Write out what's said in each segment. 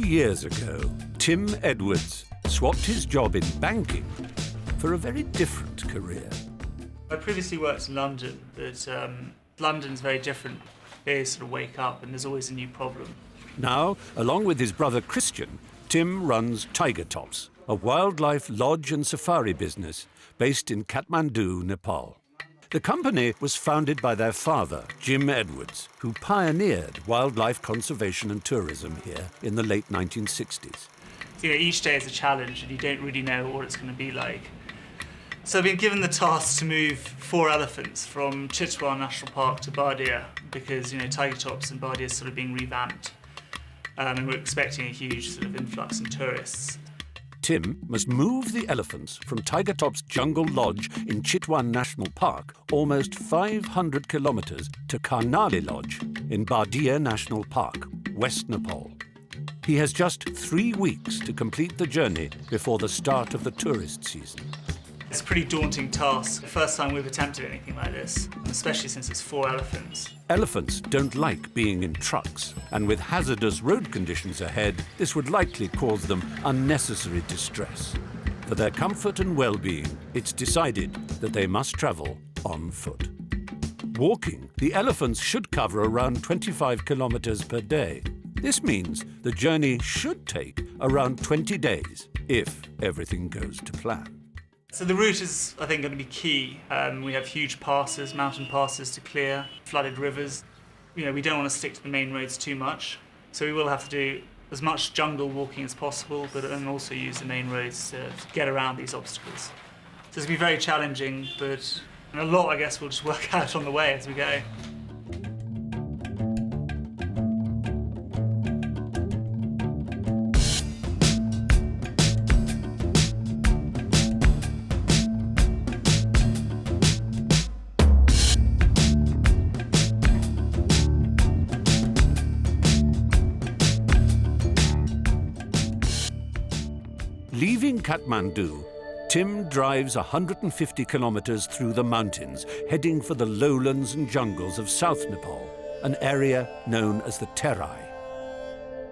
years ago, Tim Edwards swapped his job in banking for a very different career. I previously worked in London, but London's very different. They sort of wake up and there's always a new problem. Now, along with his brother Christian, Tim runs Tiger Tops, a wildlife lodge and safari business based in Kathmandu, Nepal. The company was founded by their father, Jim Edwards, who pioneered wildlife conservation and tourism here in the late 1960s. You know, each day is a challenge and you don't really know what it's going to be like. So I've been given the task to move 4 elephants from Chitwan National Park to Bardia because, you know, Tiger Tops and Bardia is sort of being revamped. And we're expecting a huge sort of influx in tourists. Tim must move the elephants from Tiger Top's jungle lodge in Chitwan National Park almost 500 kilometers to Karnali Lodge in Bardia National Park, West Nepal. He has just 3 weeks to complete the journey before the start of the tourist season. It's a pretty daunting task. The first time we've attempted anything like this, especially since it's 4 elephants. Elephants don't like being in trucks, and with hazardous road conditions ahead, this would likely cause them unnecessary distress. For their comfort and well-being, it's decided that they must travel on foot. Walking, the elephants should cover around 25 kilometers per day. This means the journey should take around 20 days, if everything goes to plan. So the route is, I think, going to be key. We have huge passes, mountain passes to clear, flooded rivers. You know, we don't want to stick to the main roads too much, so we will have to do as much jungle walking as possible, but then also use the main roads to get around these obstacles. So it's going to be very challenging, but a lot, I guess, we'll just work out on the way as we go. Leaving Kathmandu, Tim drives 150 kilometers through the mountains, heading for the lowlands and jungles of South Nepal, an area known as the Terai.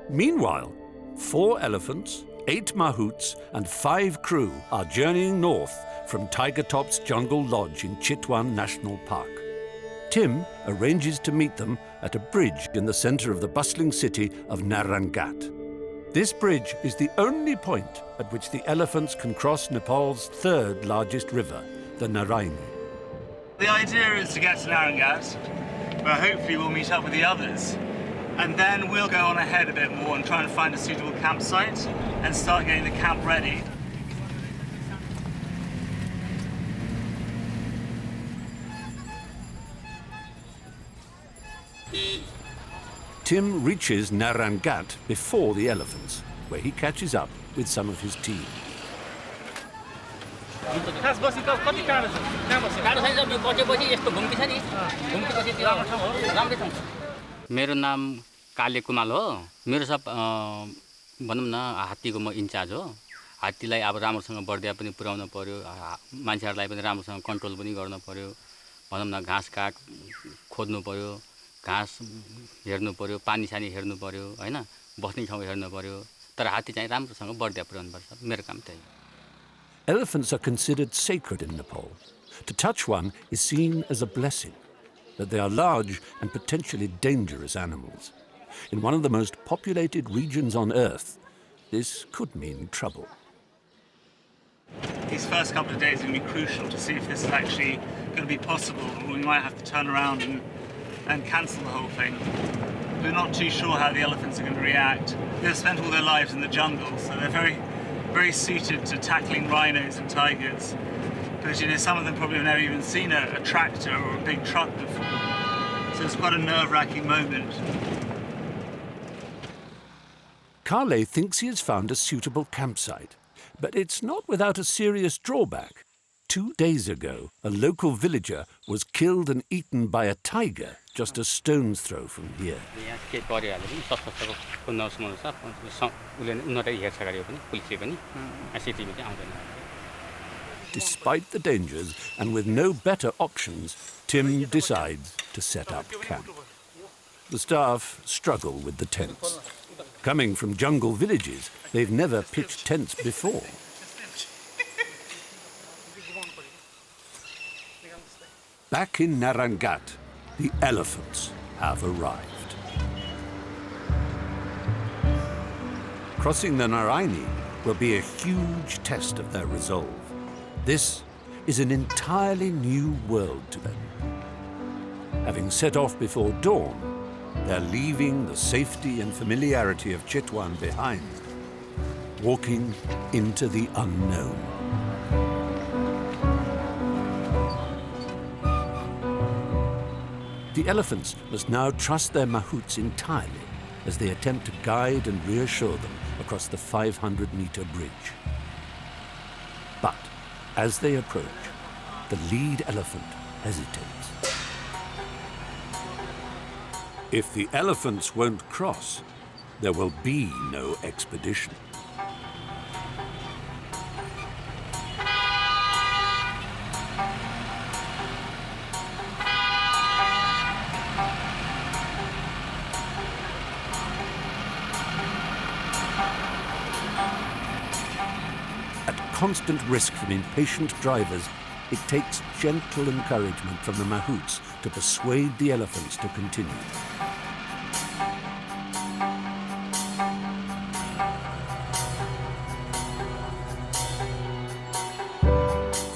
Meanwhile, 4 elephants, 8 Mahouts, and 5 crew are journeying north from Tiger Top's jungle lodge in Chitwan National Park. Tim arranges to meet them at a bridge in the center of the bustling city of Narrated. This bridge is the only point at which the elephants can cross Nepal's 3rd largest river, the Narrated. The idea is to get to Narrated, where hopefully we'll meet up with the others. And then we'll go on ahead a bit more and try and find a suitable campsite and start getting the camp ready. Tim reaches Narrated before the elephants, where he catches up with some of his team. मेरो नाम काले कुमाल हो मेरो सब भनौं न हात्तीको म in-charge हो हात्तीलाई अब राम्रोसँग बढ्दिया पनि पुर्याउन पर्यो मान्छेहरुलाई पनि राम्रोसँग कन्ट्रोल पनि गर्न पर्यो भनौं न घाँस काट खोज्नु पर्यो घाँस हेर्नु पर्यो पानी सानी हेर्नु पर्यो हैन बस्ने ठाउँ हेर्नु पर्यो तर हात्ती चाहिँ राम्रोसँग बढ्दिया पुर्याउनु पर्छ मेरो काम त्यही हो. Elephants are considered sacred in Nepal. To touch one is seen as a blessing, but they are large and potentially dangerous animals. In one of the most populated regions on Earth, this could mean trouble. These first couple of days are going to be crucial to see if this is actually going to be possible, or we might have to turn around and cancel the whole thing. We're not too sure how the elephants are going to react. They've spent all their lives in the jungle, so they're very suited to tackling rhinos and tigers. But you know, some of them probably have never even seen a tractor or a big truck before. So it's quite a nerve-wracking moment. Kale thinks he has found a suitable campsite, but it's not without a serious drawback. 2 days ago, a local villager was killed and eaten by a tiger just a stone's throw from here. Despite the dangers and with no better options, Tim decides to set up camp. The staff struggle with the tents. Coming from jungle villages, they've never pitched tents before. Back in Narrated, the elephants have arrived. Crossing the Narrated will be a huge test of their resolve. This is an entirely new world to them. Having set off before dawn, they're leaving the safety and familiarity of Chitwan behind, walking into the unknown. The elephants must now trust their Mahouts entirely as they attempt to guide and reassure them across the 500-meter bridge. But as they approach, the lead elephant hesitates. If the elephants won't cross, there will be no expedition. At constant risk from impatient drivers, it takes gentle encouragement from the Mahouts to persuade the elephants to continue.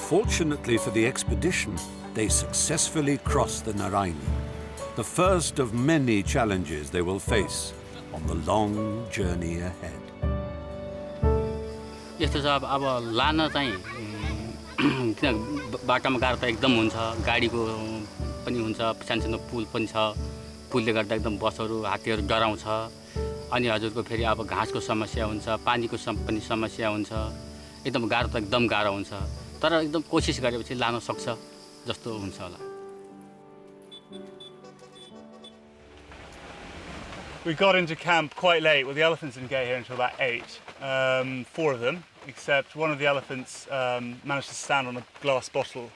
Fortunately for the expedition, they successfully crossed the Narrated, the first of many challenges they will face on the long journey ahead. यस्तो छ अब लान चाहिँ किन बाटोमा गाह्रो त एकदम हुन्छ, गाडीको पनि हुन्छ, सानो पुल पनि छ, पुलले गर्दा एकदम बसहरू हात्तीहरू डराउँछ, अनि हजुरको फेरि अब घाँसको समस्या हुन्छ, पानीको पनि समस्या हुन्छ, एकदम गाह्रो त एकदम गाह्रो हुन्छ, तर एकदम कोसिस गरेपछि लान सक्छ जस्तो हुन्छ होला। We got into camp quite late. Well, the elephants didn't get here until about 8. 4 of them, except one of the elephants managed to stand on a glass bottle,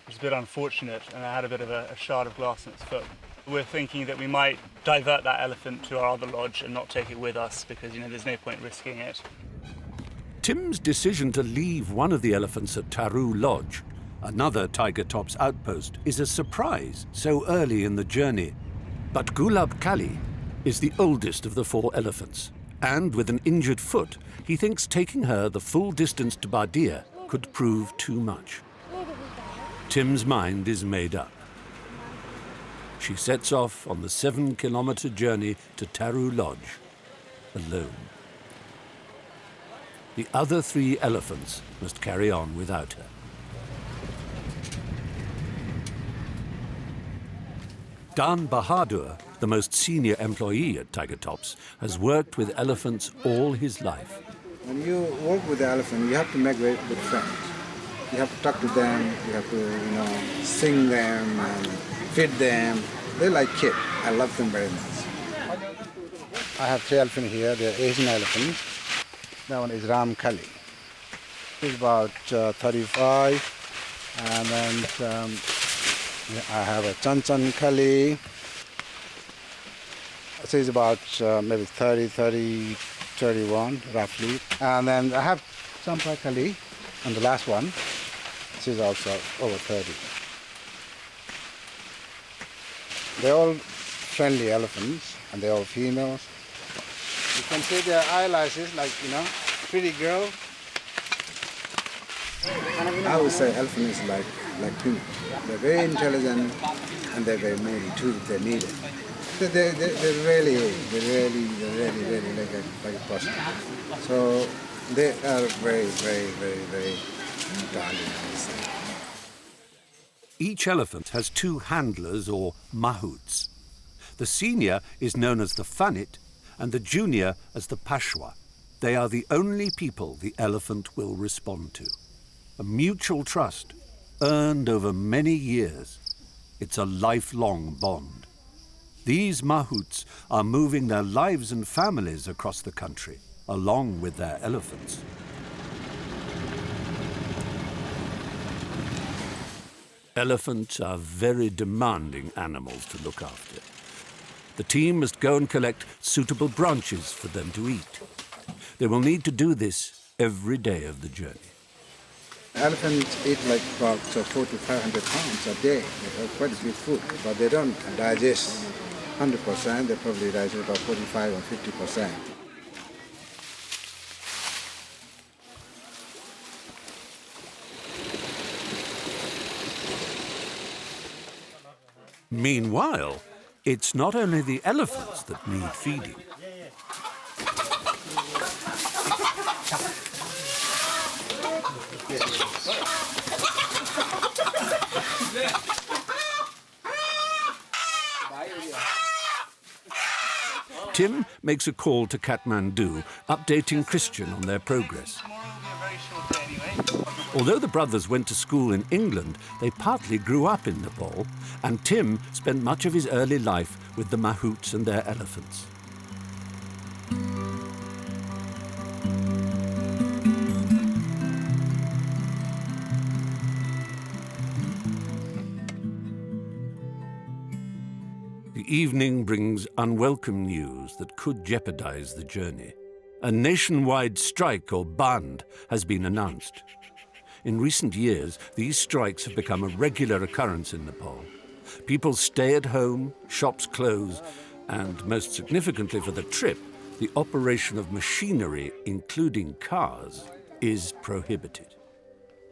which is a bit unfortunate, and it had a bit of a shard of glass in its foot. We're thinking that we might divert that elephant to our other lodge and not take it with us because, there's no point risking it. Tim's decision to leave one of the elephants at Taru Lodge, another Tiger Top's outpost, is a surprise so early in the journey. But Gulab Kali is the oldest of the 4 elephants, and with an injured foot, he thinks taking her the full distance to Bardia could prove too much. Tim's mind is made up. She sets off on the 7-kilometer journey to Taru Lodge, alone. The other 3 elephants must carry on without her. Dan Bahadur, the most senior employee at Tiger Tops, has worked with elephants all his life. When you work with the elephant, you have to make very good friends. You have to talk to them, you have to, sing them and feed them. They're like kids. I love them very much. I have 3 elephants here. They're Asian elephants. That one is Ram Kali. He's about 35. And then I have a Chanchan Kali. So he's about maybe 30, 31, roughly. And then I have Champa Kali, and the last one, she's also over 30. They're all friendly elephants, and they're all females. You can see their eyelashes, like, pretty girl. I would say elephant is like humans. They're very intelligent, and they're very moody too if they need it. They're really like a person. So they are very, very, very, very darling, I would say. Each elephant has 2 handlers, or Mahouts. The senior is known as the Fanit, and the junior as the Pashwa. They are the only people the elephant will respond to. A mutual trust, earned over many years. It's a lifelong bond. These Mahouts are moving their lives and families across the country, along with their elephants. Elephants are very demanding animals to look after. the team must go and collect suitable branches for them to eat. They will need to do this every day of the journey. Elephants eat like about 400 to 500 pounds a day. They have quite a big food, but they don't digest 100%. They probably digest about 45 or 50%. Meanwhile, it's not only the elephants that need feeding. Tim makes a call to Kathmandu, updating Christian on their progress. Although the brothers went to school in England, they partly grew up in Nepal, and Tim spent much of his early life with the Mahouts and their elephants. The evening brings unwelcome news that could jeopardize the journey. A nationwide strike, or band, has been announced. In recent years, these strikes have become a regular occurrence in Nepal. People stay at home, shops close, and most significantly for the trip, the operation of machinery, including cars, is prohibited.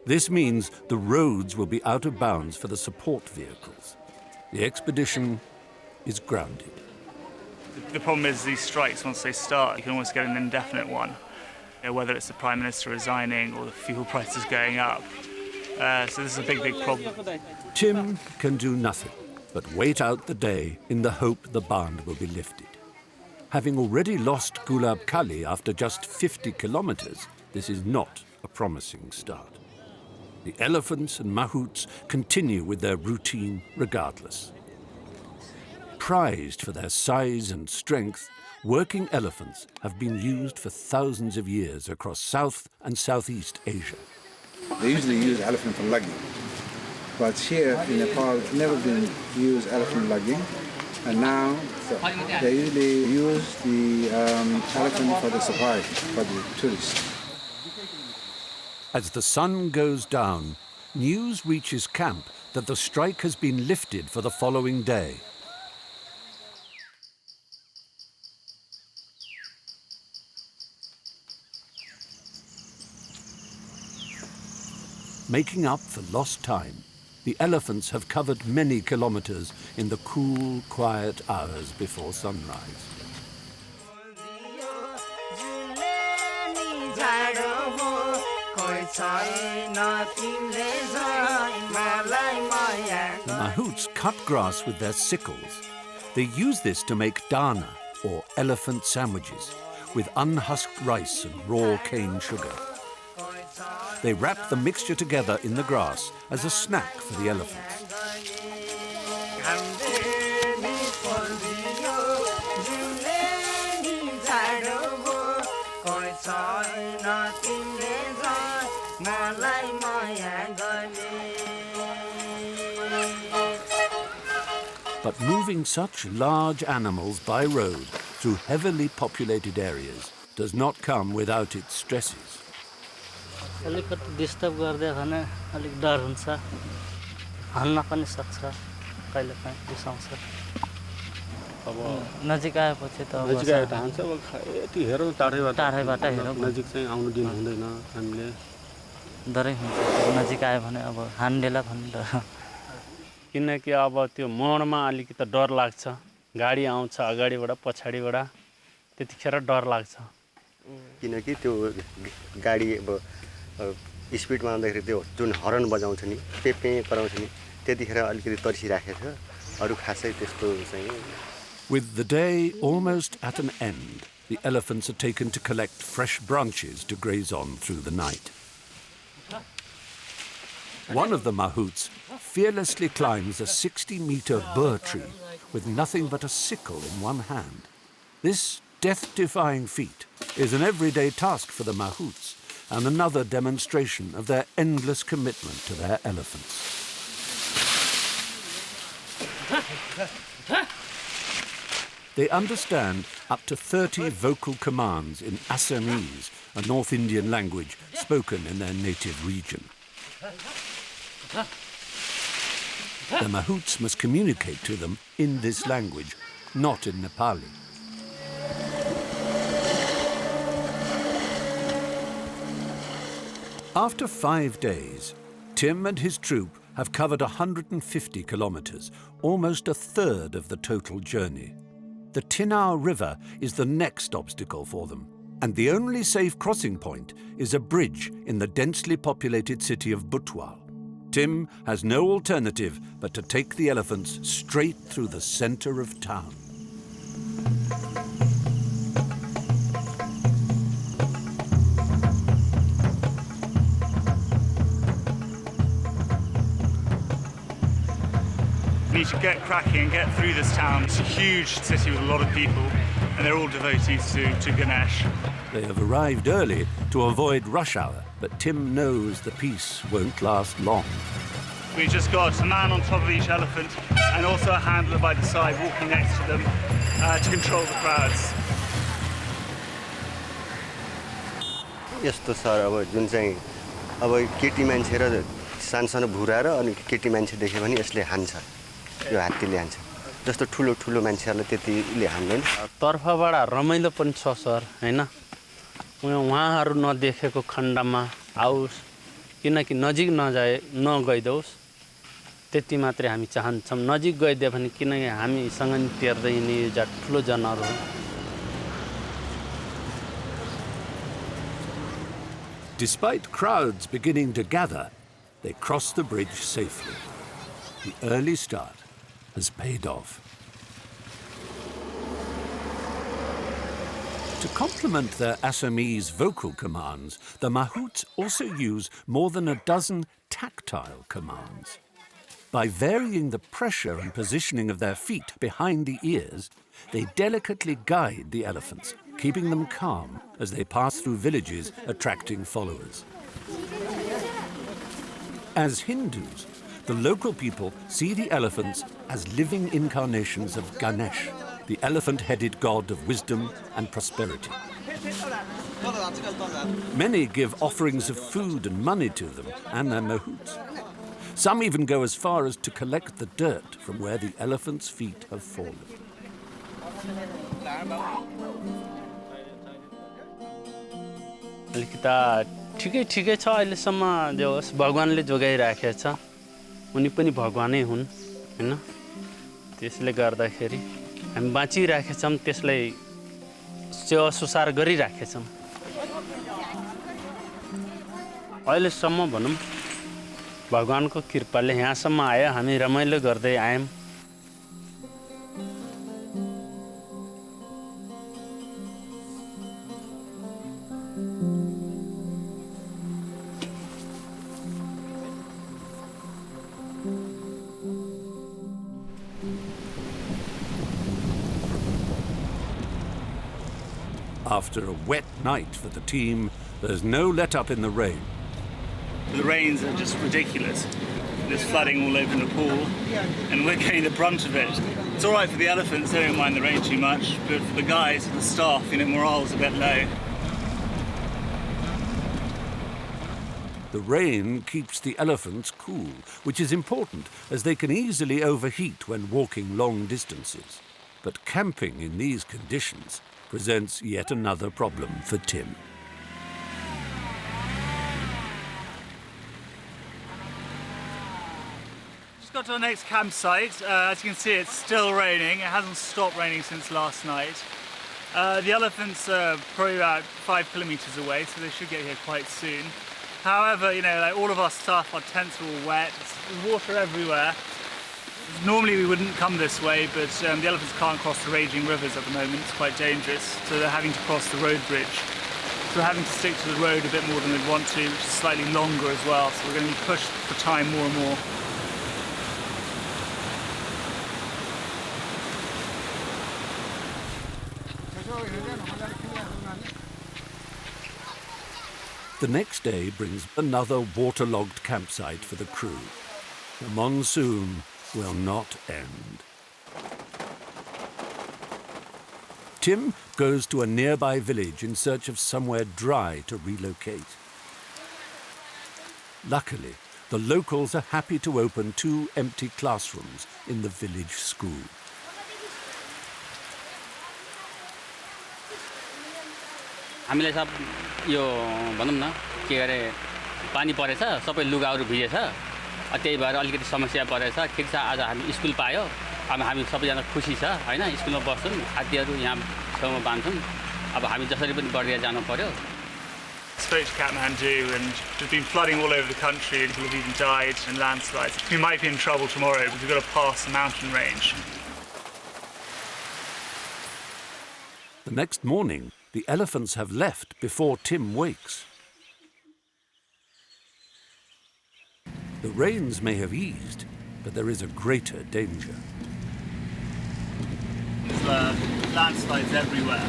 This means the roads will be out of bounds for the support vehicles. The expedition is grounded. The problem is these strikes, once they start, you can almost get an indefinite one. Whether it's the Prime Minister resigning or the fuel prices going up. So this is a big, big problem. Tim can do nothing but wait out the day in the hope the band will be lifted. Having already lost Gulab Kali after just 50 kilometers, this is not a promising start. The elephants and Mahouts continue with their routine regardless. Prized for their size and strength, working elephants have been used for thousands of years across South and Southeast Asia. They usually use elephant for lugging, but here in Nepal, never been used elephant lugging, and now they usually use the elephant for the safari, for the tourists. As the sun goes down, news reaches camp that the strike has been lifted for the following day. Making up for lost time, the elephants have covered many kilometers in the cool, quiet hours before sunrise. The Mahouts cut grass with their sickles. They use this to make dana, or elephant sandwiches, with unhusked rice and raw cane sugar. They wrap the mixture together in the grass as a snack for the elephants. But moving such large animals by road through heavily populated areas does not come without its stresses. अलिकति disturb गर्दै भने अलिक डर हुन्छ हान्न पनि सक्छ कहिलेकाहीँ बिसाउँछ अब नजिक आएपछि त नजिक आए त हान्छ अब यति हेरौँ टाढैबाट हेरौँ नजिक चाहिँ आउनु दिनु हुँदैन हामीले डरै हुन्छ नजिक आयो भने अब हान्डेला भन्ने डर किनकि अब त्यो मोडमा अलिकति डर लाग्छ गाडी आउँछ अगाडिबाट पछाडिबाट त्यतिखेर डर लाग्छ किनकि त्यो गाडी अब स्पिडमा आउँदाखेरि त्यो जुन हर्न बजाउँछ नि पेपे कराउँछ नि त्यतिखेर अलिकति तर्सिराखेको छ अरु खासै त्यस्तो चाहिँ. With the day almost at an end, the elephants are taken to collect fresh branches to graze on through the night. One of the Mahouts fearlessly climbs a 60-meter bur tree with nothing but a sickle in one hand. This death-defying feat is an everyday task for the Mahouts and another demonstration of their endless commitment to their elephants. They understand up to 30 vocal commands in Assamese, a North Indian language spoken in their native region. The Mahouts must communicate to them in this language, not in Nepali. After 5 days, Tim and his troop have covered 150 kilometers, almost a third of the total journey. The Tinau River is the next obstacle for them, and the only safe crossing point is a bridge in the densely populated city of Butwal. Tim has no alternative but to take the elephants straight through the center of town. We need to get cracking and get through this town. It's a huge city with a lot of people, and they're all devotees to Ganesh. They have arrived early to avoid rush hour, but Tim knows the peace won't last long. We just got a man on top of each elephant and also a handler by the side walking next to them to control the crowds. यस्तो sir अब जुन चाहिँ अब केटी मान्छे र सानसानो भुरा र अनि केटी मान्छे देख्यो भने यसले हान्छ यो हात्तीले हान्छ जस्तो ठुलो ठुलो मान्छेहरुले त्यतिले हान्दैन तर्फबाट रमाइलो पनि छ सर हैन उहाँहरु नदेखेको खण्डमा आओस् किनकि नजिक नगइदोस् त्यति मात्रै हामी चाहन्छौं नजिक गइदिए भने किनकि हामीसँग नि तेर्दै नि जा ठुलो जनावर हो. Despite crowds beginning to gather, they cross the bridge safely. The early start has paid off. To complement their Assamese vocal commands, the Mahouts also use more than a dozen tactile commands. By varying the pressure and positioning of their feet behind the ears, they delicately guide the elephants, keeping them calm as they pass through villages attracting followers. As Hindus, the local people see the elephants as living incarnations of Ganesh, the elephant-headed god of wisdom and prosperity. Many give offerings of food and money to them and their Mahouts. Some even go as far as to collect the dirt from where the elephants' feet have fallen. अलिकता ठिकै छ अहिलेसम्म जो भगवानले जोगाइराखेको छ उनी पनि भगवानै हुन् हैन त्यसले गर्दाखेरि हामी बाँचिराखेका छौं त्यसलाई सेवा सुसार गरिराखेका छौं अहिलेसम्म भनौं भगवानको कृपाले यहाँसम्म आयो हामी रमाइलो गर्दै आयौं. After a wet night for the team, there's no let-up in the rain. The rains are just ridiculous. There's flooding all over Nepal, and we're getting the brunt of it. It's all right for the elephants, they don't mind the rain too much, but for the guys, for the staff, morale's a bit low. The rain keeps the elephants cool, which is important as they can easily overheat when walking long distances. But camping in these conditions presents yet another problem for Tim. Just got to our next campsite. As you can see, it's still raining. It hasn't stopped raining since last night. The elephants are probably about 5 kilometers away, so they should get here quite soon. However, like all of our stuff, our tents are all wet. There's water everywhere. Normally we wouldn't come this way, but the elephants can't cross the raging rivers at the moment. It's quite dangerous, so they're having to cross the road bridge. So we're having to stick to the road a bit more than we'd want to, which is slightly longer as well, so we're going to be pushed for time more and more. The next day brings another waterlogged campsite for the crew. The monsoon will not end. Tim goes to a nearby village in search of somewhere dry to relocate. Luckily, the locals are happy to open 2 empty classrooms in the village school. हामीलाई सब यो भनौँ न के गरे पानी परेछ सबै लुगाहरू भिजेछ त्यही भएर अलिकति समस्या परेछ ठिक छ आज हामी स्कुल पायो अब हामी सबैजना खुसी छ हैन स्कुलमा बस्छौं हात्तीहरू यहाँ छेउमा बाँध्छौं अब हामी जसरी पनि बर्दिया जानु पर्यो. Spoke to Kathmandu and there's been flooding all over the country. People have even died in landslides. We might be in trouble tomorrow because we've got to pass the mountain range. The next morning, the elephants have left before Tim wakes. The rains may have eased, but there is a greater danger. There's landslides everywhere.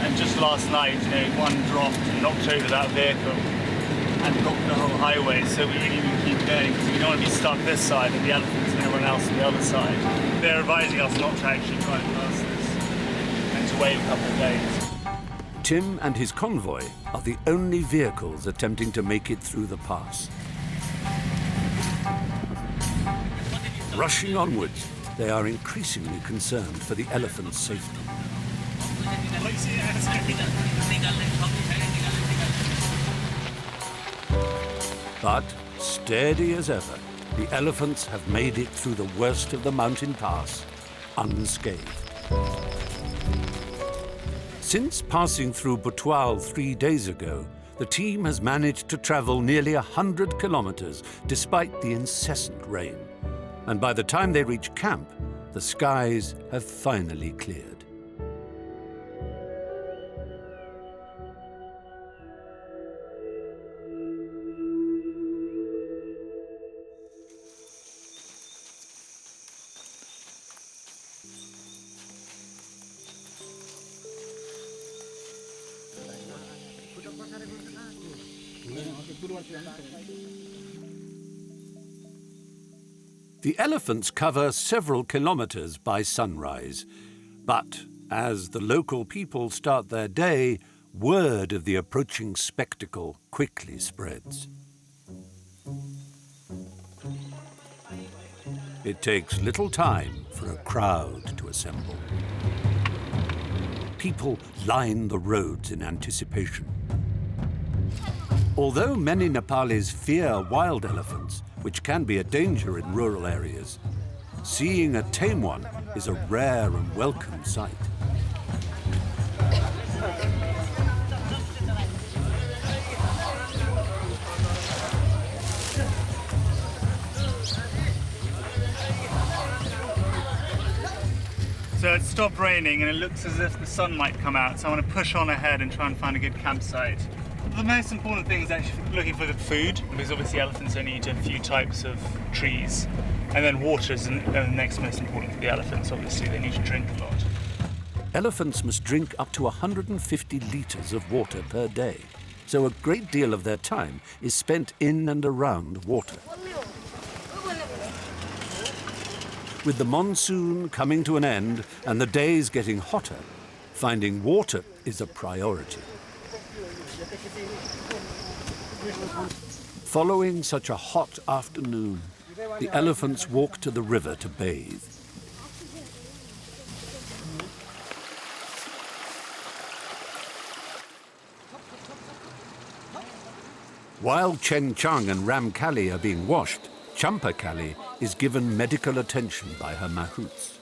And just last night, one dropped and knocked over that vehicle and blocked the whole highway, so we didn't even keep going because we don't want to be stuck this side and the elephants and everyone else on the other side. They're advising us not to actually try and pass this and to wait a couple of days. Tim and his convoy are the only vehicles attempting to make it through the pass. Rushing onwards, they are increasingly concerned for the elephants' safety. But, steady as ever, the elephants have made it through the worst of the mountain pass, unscathed. Since passing through Butwal 3 days ago, the team has managed to travel nearly 100 kilometers despite the incessant rain. And by the time they reach camp, the skies have finally cleared. The elephants cover several kilometers by sunrise, but as the local people start their day, word of the approaching spectacle quickly spreads. It takes little time for a crowd to assemble. People line the roads in anticipation. Although many Nepalis fear wild elephants, which can be a danger in rural areas, seeing a tame one is a rare and welcome sight. So it stopped raining and it looks as if the sun might come out, so I want to push on ahead and try and find a good campsite. The most important thing is actually looking for the food, because obviously elephants only eat a few types of trees. And then water is the next most important for the elephants, obviously. They need to drink a lot. Elephants must drink up to 150 litres of water per day, so a great deal of their time is spent in and around water. With the monsoon coming to an end and the days getting hotter, finding water is a priority. Following such a hot afternoon, the elephants walk to the river to bathe. While Chen Chang and Ram Kali are being washed, Champa Kali is given medical attention by her Mahouts.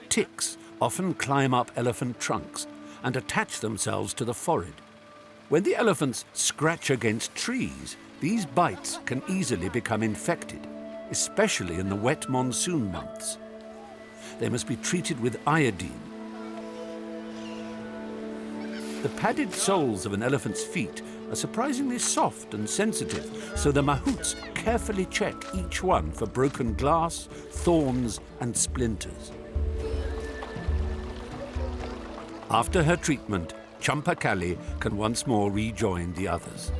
Ticks often climb up elephant trunks and attach themselves to the forehead. When the elephants scratch against trees, these bites can easily become infected, especially in the wet monsoon months. They must be treated with iodine. The padded soles of an elephant's feet are surprisingly soft and sensitive, so the Mahouts carefully check each one for broken glass, thorns, and splinters. After her treatment, Champa Kali can once more rejoin the others.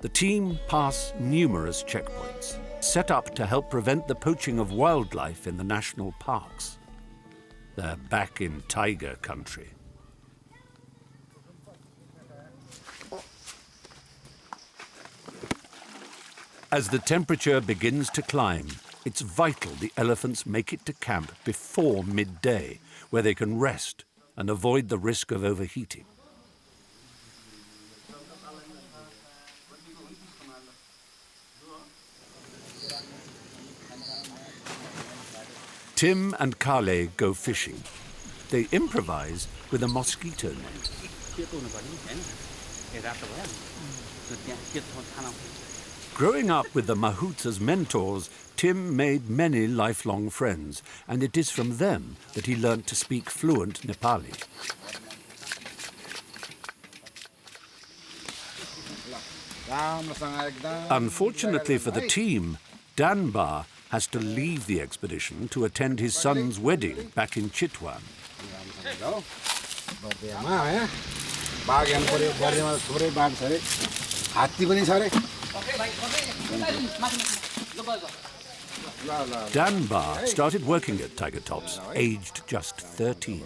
The team pass numerous checkpoints, set up to help prevent the poaching of wildlife in the national parks. They're back in tiger country. As the temperature begins to climb, it's vital the elephants make it to camp before midday, where they can rest and avoid the risk of overheating. Tim and Kale go fishing. They improvise with a mosquito net. Growing up with the Mahouts as mentors, Tim made many lifelong friends, and it is from them that he learnt to speak fluent Nepali. Unfortunately for the team, Danbar has to leave the expedition to attend his son's wedding back in Chitwan. Danbar started working at Tiger Tops, aged just 13.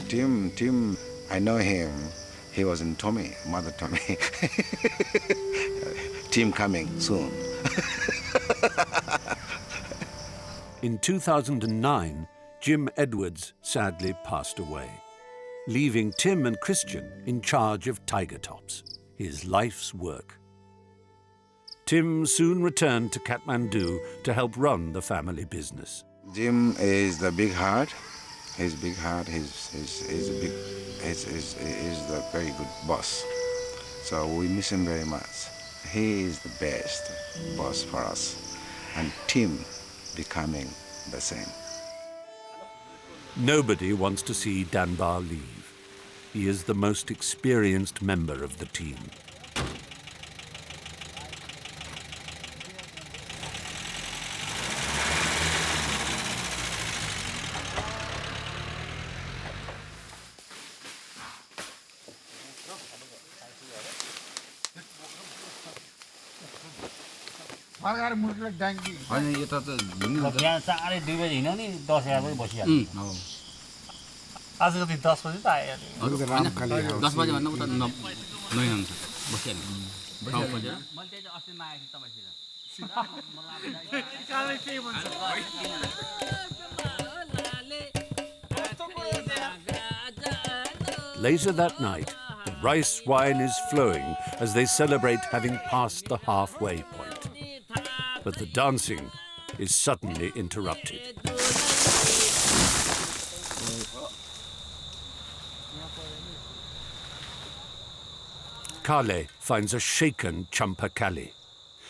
Tim, I know him. He was in Tommy, Mother Tommy. Tim coming soon. In 2009, Jim Edwards sadly passed away, leaving Tim and Christian in charge of Tiger Tops, his life's work. Tim soon returned to Kathmandu to help run the family business. Jim is the big heart. He's big heart. He's the very good boss. So we miss him very much. He is the best boss for us, and Tim becoming the same. Nobody wants to see Danbar leave. He is the most experienced member of the team. बिहान साढे 2 बजी हिँड्यो नि 10-11 बजी बसिहाल्यो आजको दिन 10 बजी त आयो 10 बजे भन्दा उता 9 हुन्छ बसिहाल्यो मैले चाहिँ अस्ति मागेको तपाईँसित Later that night, the rice wine is flowing as they celebrate having passed the halfway point. But the dancing is suddenly interrupted. Kale finds a shaken Champakali.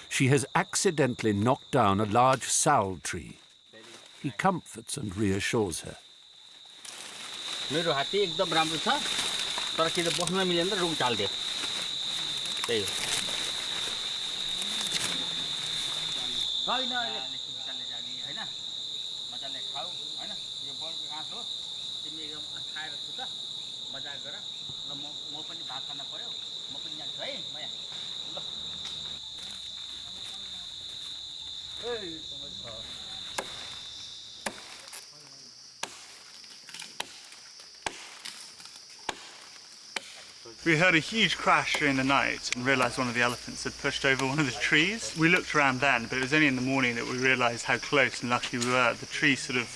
She has accidentally knocked down a large sal tree. He comforts and reassures her. मेरो हात्ती एकदम राम्रो छ तर कि त बस्न मिलेन त रुख चाल्दियो त्यही हो हैन मजाले जानी हैन मजाले खाऊ हैन यो बलको घाँस हो तिमी एकदम खाएर सुत मजा गर र म पनि भात खान पर्यो म पनि जान्छु है माया ल ए समय छ We heard a huge crash during the night and realised one of the elephants had pushed over one of the trees. We looked around then, but it was only in the morning that we realised how close and lucky we were. The tree sort of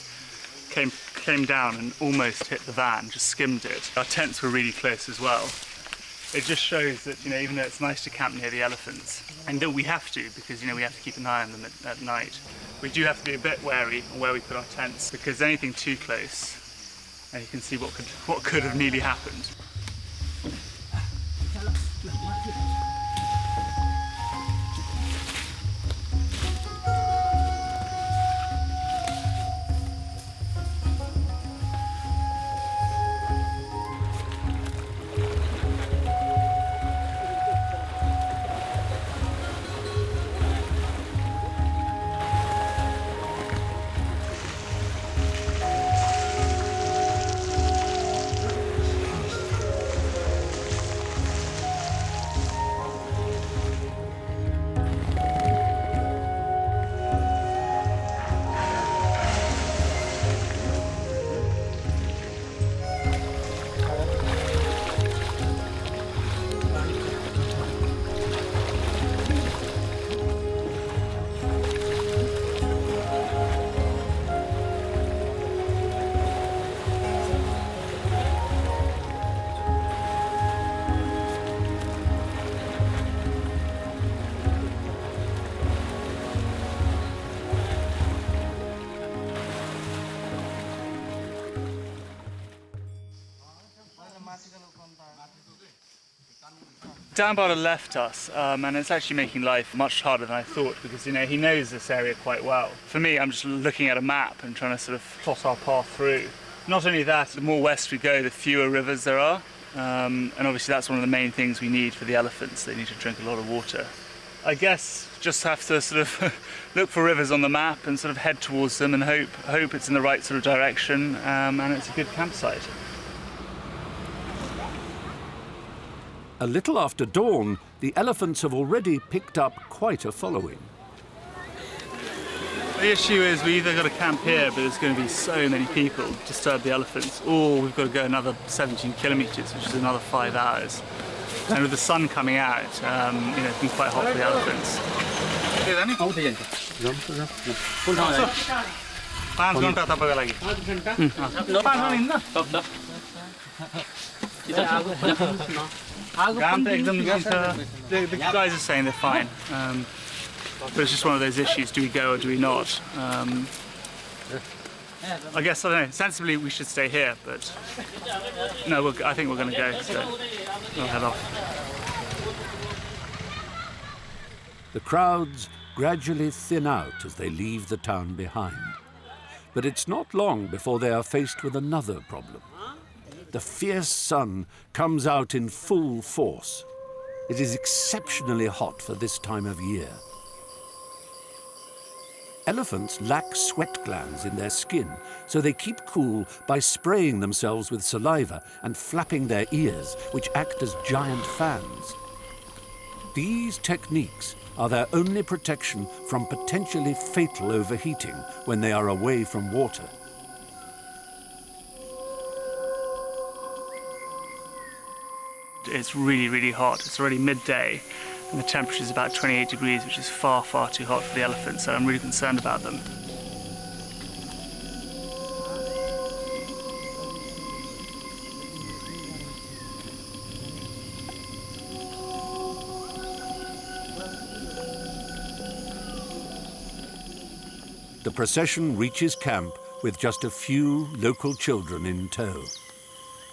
came down and almost hit the van, just skimmed it. Our tents were really close as well. It just shows that, even though it's nice to camp near the elephants, and that we have to, because, we have to keep an eye on them at night, we do have to be a bit wary on where we put our tents, because anything too close, and you can see what could have nearly happened. Dan Bardia left us, and it's actually making life much harder than I thought because, he knows this area quite well. For me, I'm just looking at a map and trying to sort of plot our path through. Not only that, the more west we go, the fewer rivers there are. And obviously that's one of the main things we need for the elephants. They need to drink a lot of water. I guess just have to sort of look for rivers on the map and sort of head towards them and hope it's in the right sort of direction and it's a good campsite. A little after dawn, the elephants have already picked up quite a following. The issue is we either got to camp here, but there's going to be so many people to disturb the elephants, or we've got to go another 17 kilometres, which is another 5 hours. And with the sun coming out, it's been quite hot for the elephants. The guys are saying they're fine. But it's just one of those issues, do we go or do we not? I guess, I don't know, sensibly we should stay here, but no, I think we're going to go, so we'll head off. The crowds gradually thin out as they leave the town behind. But it's not long before they are faced with another problem. The fierce sun comes out in full force. It is exceptionally hot for this time of year. Elephants lack sweat glands in their skin, so they keep cool by spraying themselves with saliva and flapping their ears, which act as giant fans. These techniques are their only protection from potentially fatal overheating when they are away from water. It's really, really hot. It's already midday. And the temperature is about 28 degrees, which is far, far too hot for the elephants, so I'm really concerned about them. The procession reaches camp with just a few local children in tow.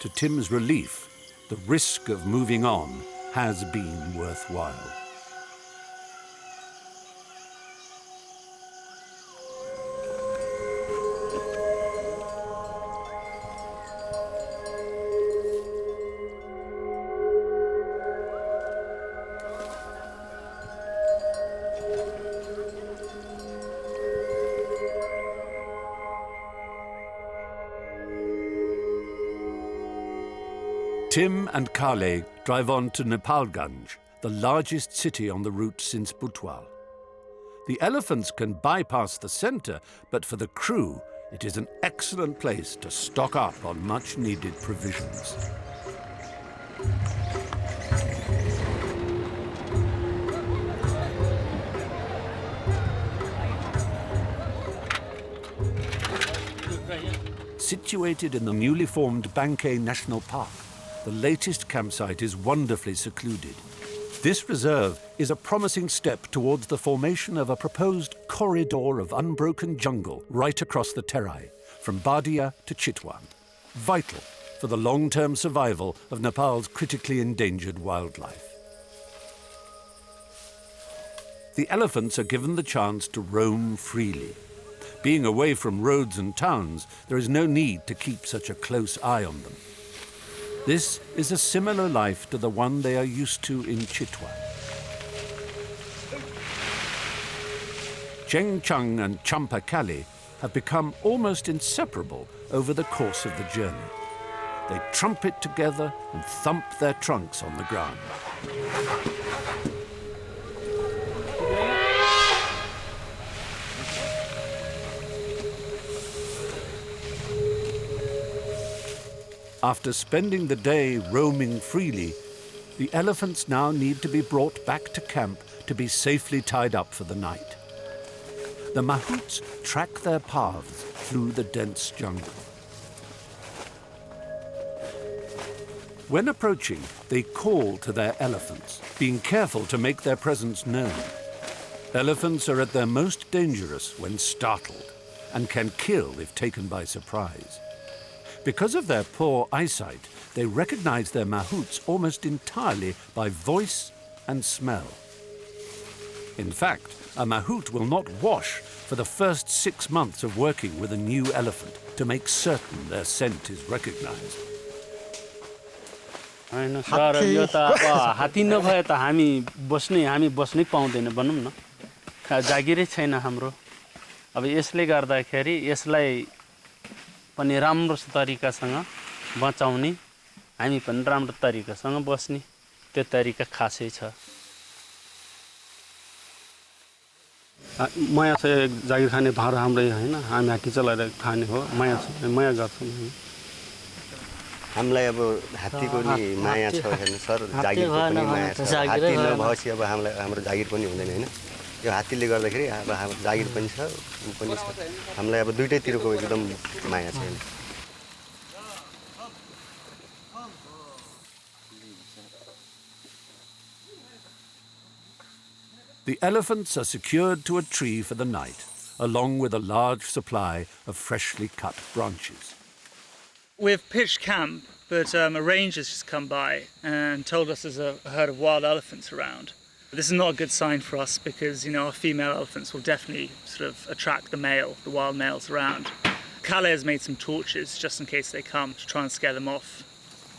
To Tim's relief, the risk of moving on has been worthwhile. Tim and Kale drive on to Nepalganj, the largest city on the route since Butwal. The elephants can bypass the center, but for the crew, it is an excellent place to stock up on much-needed provisions. Situated in the newly formed Bangkay National Park, the latest campsite is wonderfully secluded. This reserve is a promising step towards the formation of a proposed corridor of unbroken jungle right across the Terai, from Bardia to Chitwan, vital for the long-term survival of Nepal's critically endangered wildlife. The elephants are given the chance to roam freely. Being away from roads and towns, there is no need to keep such a close eye on them. This is a similar life to the one they are used to in Chitwan. Cheng Chung and Champa Kali have become almost inseparable over the course of the journey. They trumpet together and thump their trunks on the ground. After spending the day roaming freely, the elephants now need to be brought back to camp to be safely tied up for the night. The Mahouts track their paths through the dense jungle. When approaching, they call to their elephants, being careful to make their presence known. Elephants are at their most dangerous when startled and can kill if taken by surprise. Because of their poor eyesight, they recognize their Mahouts almost entirely by voice and smell. In fact, a Mahout will not wash for the first 6 months of working with a new elephant to make certain their scent is recognized. हैन sir यो त अब हात्ती नभए त हामी बस्नै पाउँदैन भनौं न जागिरै छैन हाम्रो अब यसले गर्दाखेरि यसलाई पनि राम्रो तरिकासँग बचाउने हामी पनि राम्रो तरिकासँग बस्ने त्यो तरिका खासै छ माया चाहिँ जागिर खाने भार हाम्रै हैन हामी हात्ती चलाएर खाने हो माया गर्छौं हामीलाई अब हात्तीको नि माया छ हैन सर जागिरको पनि माया छ हात्ती नभएपछि अब हाम्रो जागिर पनि हुँदैन हैन यो हात्तीले गर्दाखेरि अब हाम्रो जागिर पनि छ उ पनि छ हामीलाई अब दुईटैतिरको एकदम माया छ हैन The elephants are secured to a tree for the night, along with a large supply of freshly cut branches. We've pitched camp, but a ranger's just come by and told us there's a herd of wild elephants around. This is not a good sign for us because, you know, our female elephants will definitely sort of attract the wild males around. Calais has made some torches just in case they come to try and scare them off.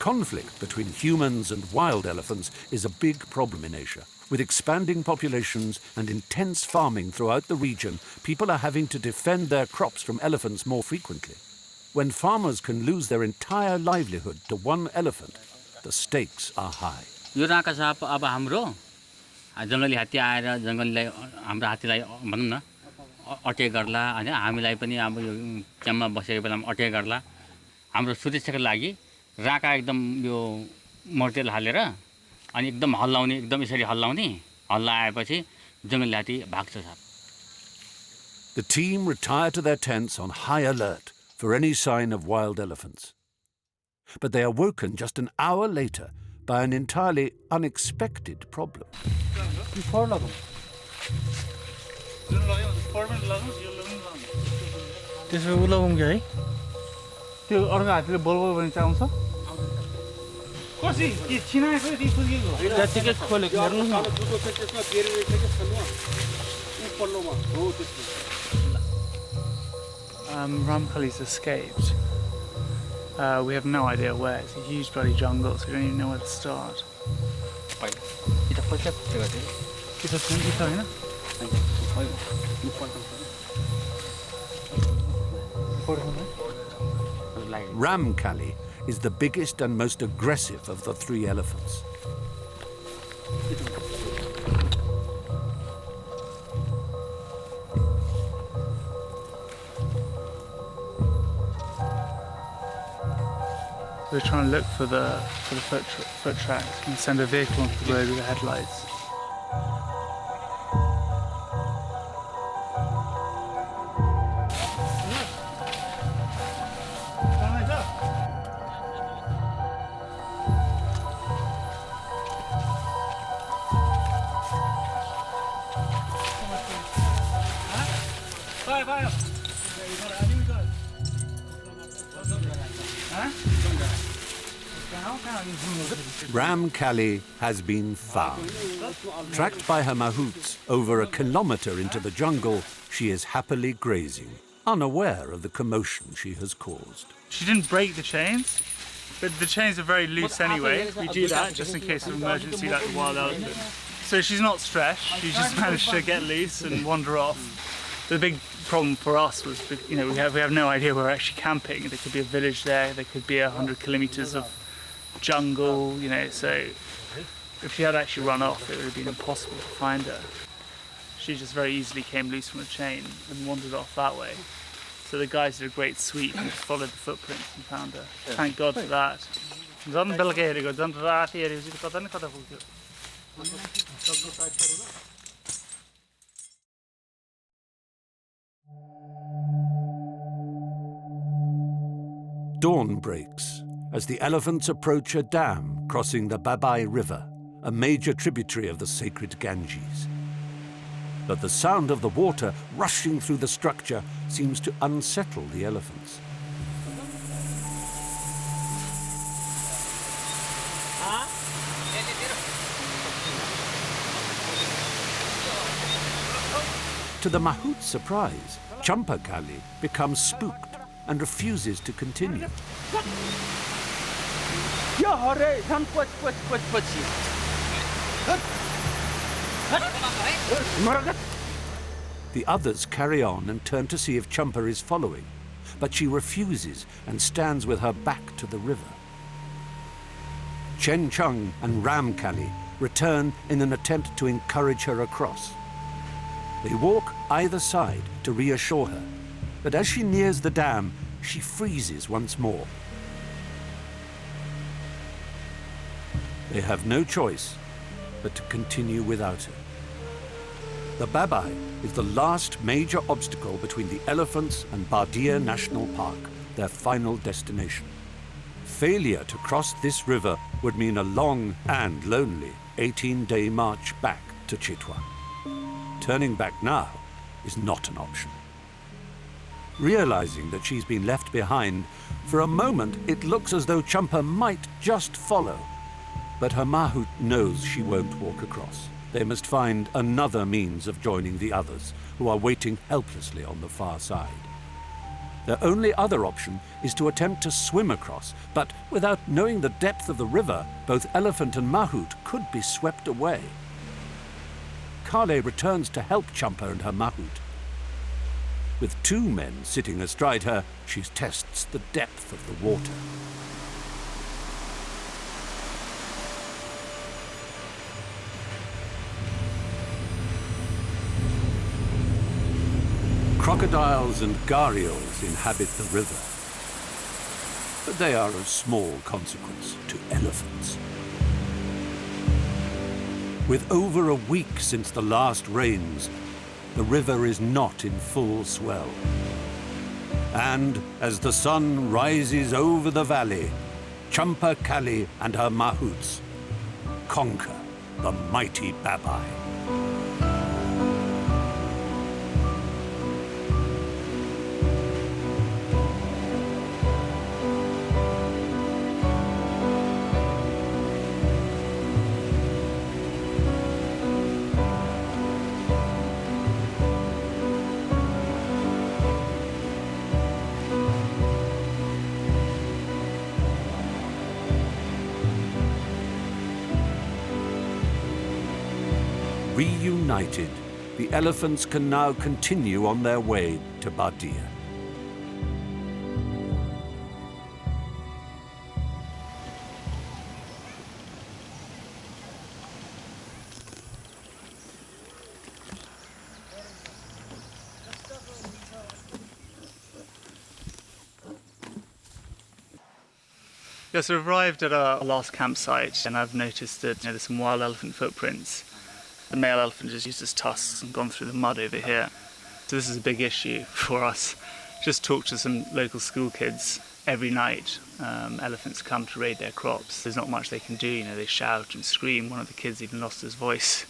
Conflict between humans and wild elephants is a big problem in Asia. With expanding populations and intense farming throughout the region, people are having to defend their crops from elephants more frequently. When farmers can lose their entire livelihood to one elephant, the stakes are high. यो राका साप अब हाम्रो जंगली हात्ती आएर जंगललाई हाम्रो हात्तीलाई भनौं न अट्याक गर्ला हैन हामीलाई पनि अब यो क्याम्पमा बसेको बेलामा अट्याक गर्ला हाम्रो सुरक्षाको लागि राका एकदम यो मर्टेल हालेर अनि एकदम हल्लाउने एकदम यसरी हल्लाउने हल्ला आएपछि जंगली हात्ती भाग्छ shop The team retire to their tents on high alert for any sign of wild elephants. But they are woken just an hour later by an entirely unexpected problem. Ramkali's escaped. We have no idea where. It's a huge bloody jungle, so we don't even know where to start. Ramkali is the biggest and most aggressive of the 3 elephants. We're trying to look for the foot tracks and send a vehicle onto the road with the headlights. Ramkali has been found. Tracked by her Mahouts over a kilometre into the jungle, she is happily grazing, unaware of the commotion she has caused. She didn't break the chains, but the chains are very loose anyway. We do that just in case of emergency like the wild elephant. So she's not stressed, she just managed to get loose and wander off. The big problem for us was, you know, we have no idea where we're actually camping. There could be a village there could be 100 kilometres of jungle, you know, so if she had actually run off, it would have been impossible to find her. She just very easily came loose from a chain and wandered off that way. So the guys did a great sweep and just followed the footprints and found her. Thank God for that. Dawn breaks as the elephants approach a dam crossing the Babai River, a major tributary of the sacred Ganges. But the sound of the water rushing through the structure seems to unsettle the elephants. To the Mahout's surprise, Champakali becomes spooked and refuses to continue. The others carry on and turn to see if Champa is following, but she refuses and stands with her back to the river. Chen Chung and Ram Kali return in an attempt to encourage her across. They walk either side to reassure her, but as she nears the dam, she freezes once more. They have no choice but to continue without her. The Babai is the last major obstacle between the elephants and Bardia National Park, their final destination. Failure to cross this river would mean a long and lonely 18-day march back to Chitwan. Turning back now is not an option. Realizing that she's been left behind, for a moment it looks as though Champa might just follow. But her Mahout knows she won't walk across. They must find another means of joining the others, who are waiting helplessly on the far side. Their only other option is to attempt to swim across, but without knowing the depth of the river, both elephant and Mahout could be swept away. Kale returns to help Champa and her Mahout. With two men sitting astride her, she tests the depth of the water. Crocodiles and gharials inhabit the river, but they are of small consequence to elephants. With over a week since the last rains, the river is not in full swell. And as the sun rises over the valley, Champa Kali and her Mahouts conquer the mighty Babai. Reunited, the elephants can now continue on their way to Bardia. Yes, we've arrived at our last campsite, and I've noticed that there's some wild elephant footprints. The male elephant has used his tusks and gone through the mud over here. So this is a big issue for us. Just talked to some local school kids. Every night, elephants come to raid their crops. There's not much they can do, they shout and scream. One of the kids even lost his voice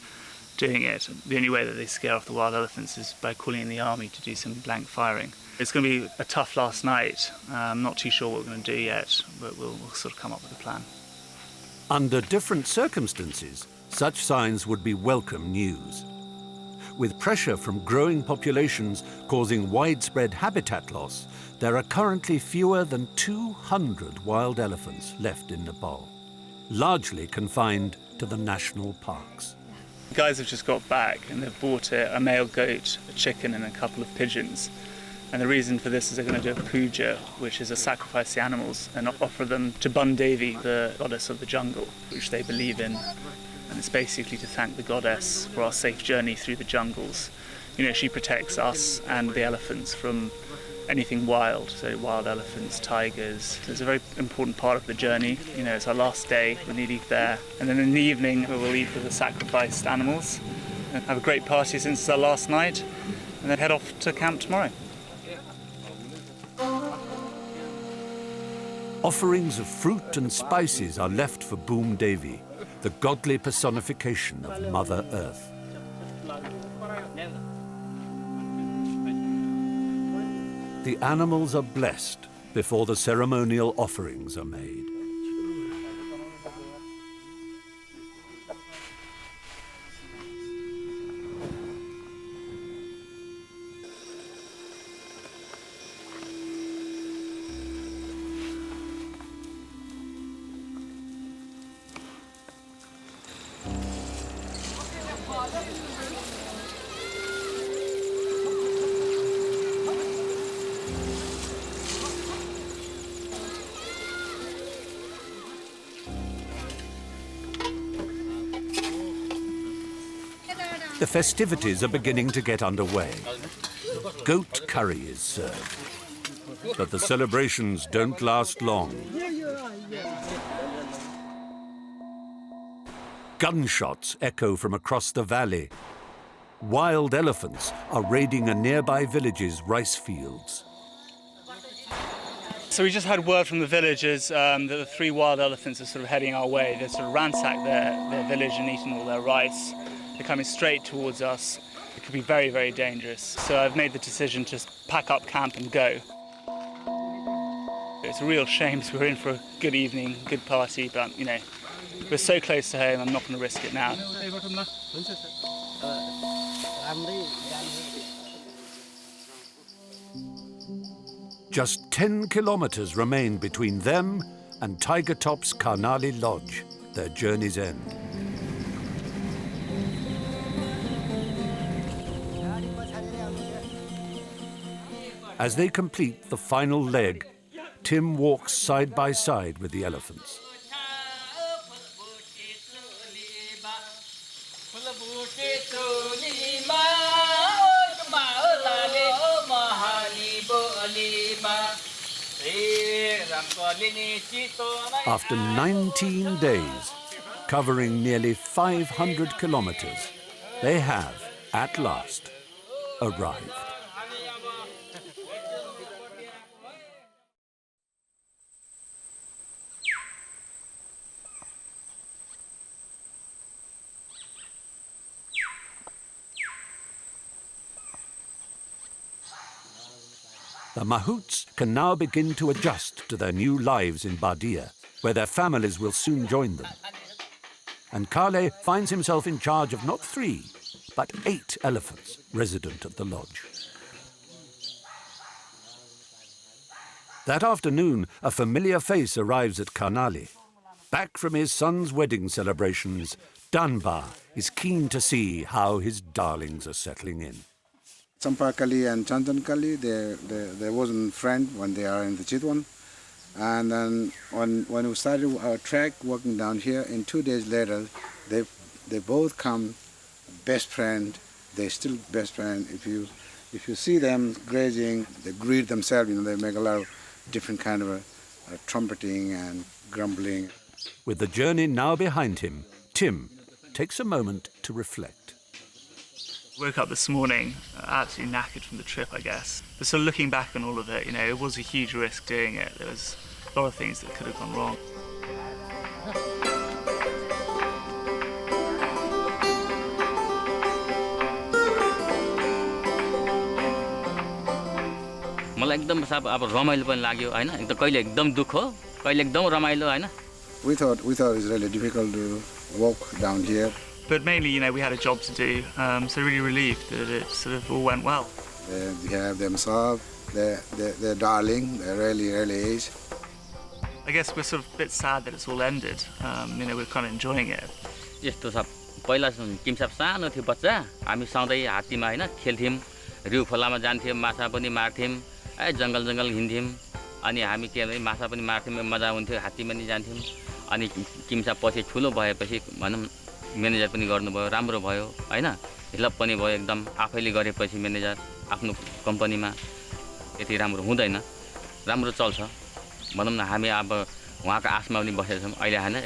doing it. The only way that they scare off the wild elephants is by calling in the army to do some blank firing. It's going to be a tough last night. I'm not too sure what we're going to do yet, but we'll sort of come up with a plan. Under different circumstances, such signs would be welcome news. With pressure from growing populations causing widespread habitat loss, there are currently fewer than 200 wild elephants left in Nepal, largely confined to the national parks. The guys have just got back and they've bought a male goat, a chicken and a couple of pigeons. And the reason for this is they're going to do a puja, which is to sacrifice the animals and offer them to Bundevi, the goddess of the jungle, which they believe in. And it's basically to thank the goddess for our safe journey through the jungles. She protects us and the elephants from anything wild, so wild elephants, tigers. So it's a very important part of the journey. It's our last day, we're nearly there. And then in the evening, we'll eat with the sacrificed animals and have a great party since it's our last night, and then head off to camp tomorrow. Offerings of fruit and spices are left for Boom Devi, the godly personification of Mother Earth. The animals are blessed before the ceremonial offerings are made. The festivities are beginning to get underway. Goat curry is served. But the celebrations don't last long. Gunshots echo from across the valley. Wild elephants are raiding a nearby village's rice fields. So we just had word from the villagers that the 3 wild elephants are sort of heading our way. They've sort of ransacked their village and eaten all their rice. They're coming straight towards us. It could be very, very dangerous. So I've made the decision to pack up camp and go. It's a real shame because we're in for a good evening, good party, but, you know, we're so close to home, I'm not going to risk it now. Just 10 kilometers remain between them and Tiger Top's Karnali Lodge, their journey's end. As they complete the final leg, Tim walks side by side with the elephants. After 19 days, covering nearly 500 kilometers, they have, at last, arrived. The Mahouts can now begin to adjust to their new lives in Bardia, where their families will soon join them. And Kale finds himself in charge of not 3, but 8 elephants resident at the lodge. That afternoon, a familiar face arrives at Karnali. Back from his son's wedding celebrations, Danba is keen to see how his darlings are settling in. Champakali and Chantankali, they wasn't friend when they are in the Chitwan. And then when we started our trek walking down here, in 2 days later, they both come best friend. They're still best friend. If you see them grazing, they greet themselves. You know, they make a lot of different kind of trumpeting and grumbling. With the journey now behind him, Tim takes a moment to reflect. Woke up this morning absolutely knackered from the trip, I guess. But sort of looking back on all of it, you know, it was a huge risk doing it. There was a lot of things that could have gone wrong. मलाई एकदम साब अब रमाइलो पनि लाग्यो हैन एकदम कहिले एकदम दुःख हो कहिले एकदम रमाइलो हैन We thought it's really difficult to walk down here. But mainly, you know, we had a job to do, so really relieved that it sort of all went well. They have themselves, they're darling, they're really is. I guess we're sort of a bit sad that it's all ended. You know, we're kind of enjoying it. यस्तो सब पहिला किमसाब सानो थियो बच्चा हामी सधैँ हात्तीमा हैन खेल्थ्यौं रिउ खोलामा जान्थ्यौं माछा पनि मार्थ्यौं जंगल हिँड्थ्यौं अनि हामी के भन्छ माछा पनि मार्थ्यौं मजा हुन्थ्यो हात्ती पनि जान्थ्यौं अनि किमसाब पछि ठुलो भएपछि भनौं म्यानेजर पनि गर्नुभयो राम्रो भयो हैन हेल्प पनि भयो एकदम आफैले गरेपछि म्यानेजर आफ्नो कम्पनीमा यति राम्रो हुँदैन राम्रो चल्छ भनौं न हामी अब उहाँको आसमा पनि बसेका छौं अहिले हैन